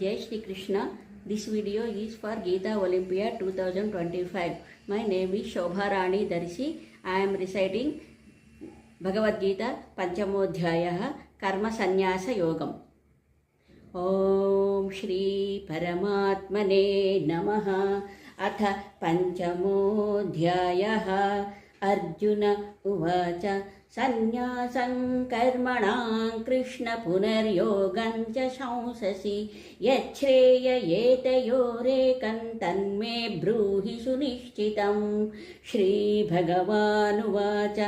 Jai Shri Krishna. This video is for Geeta Olympiad 2025. My name is Shobha Rani Darshi. I am reciting Bhagavad Gita Panchamodhyayah Karma Sannyasa Yogam. Om Shri Paramatmane Namaha. अथ पंचमोऽध्यायः अर्जुन उवाच संन्यासं कर्मणां कृष्ण पुनर्योगं च शंससि यच्छ्रेययेतयोरेकं तन्मे ब्रूहि सुनिश्चितं श्रीभगवानुवाच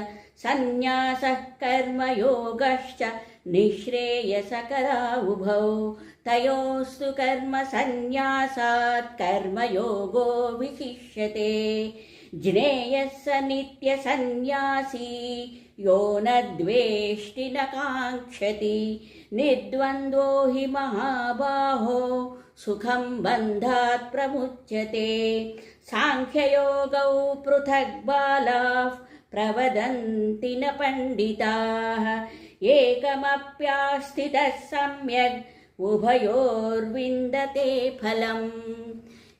संन्यासः कर्मयोगश्च निःश्रेयसकरा उभौ तयोस्तु कर्म संन्यासात् कर्मयोगो विशिष्यते ज्ञेयः स नित्यसंन्यासी यो न द्वेष्टि न काङ्क्षति निर्द्वन्द्वो हि महाबाहो सुखं बन्धात् प्रमुच्यते सांख्ययोगौ पृथक् बालाः प्रवदन्ति न पण्डिताः एकमप्यास्थितः सम्यग् उभयोर्विन्दते फलम्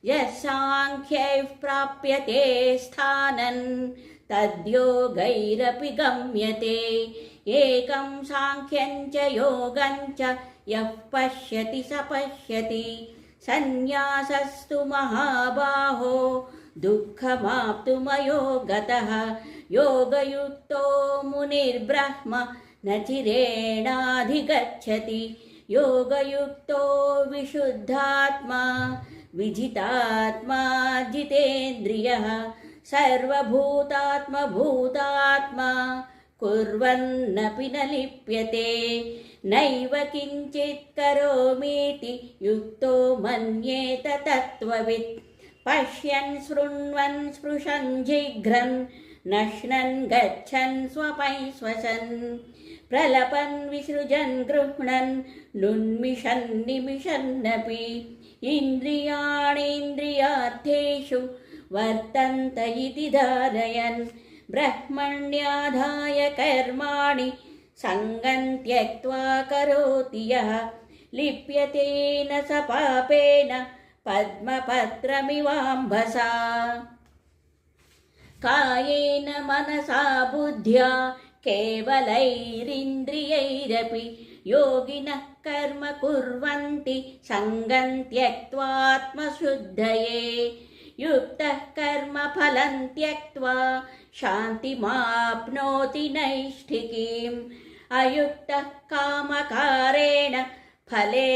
यः साङ्ख्यैः प्राप्यते स्थानं तद्योगैरपि गम्यते एकं साङ्ख्यं च योगं च यः पश्यति स पश्यति संन्यासस्तु महाबाहो दुःखमाप्तुमयो गतः योगयुक्तो मुनिर्ब्रह्म न चिरेणाधिगच्छति योगयुक्तो विशुद्धात्मा विजितात्मा जितेन्द्रियः सर्वभूतात्मभूतात्मा कुर्वन्नपि न लिप्यते नैव किञ्चित् करोमीति युक्तो मन्येत तत्त्ववित् पश्यन् शृण्वन् स्पृशन् जिघ्रन् नश्नन् गच्छन् स्वपै श्वसन् प्रलपन् विसृजन् गृह्णन् नुन्मिषन् निमिषन्नपि इन्द्रियाणीन्द्रियार्थेषु वर्तन्त इति धारयन् ब्रह्मण्याधाय कर्माणि सङ्गं त्यक्त्वा करोति यः लिप्यते न स पापेन पद्मपत्रमिवाम्भसा कायेन मनसा बुद्ध्या केवलैरिन्द्रियैरपि योगिनः कर्म कुर्वन्ति सङ्गं त्यक्त्वात्मशुद्धये युक्तः कर्मफलं त्यक्त्वा शान्तिमाप्नोति नैष्ठिकीम् अयुक्तः कामकारेण फले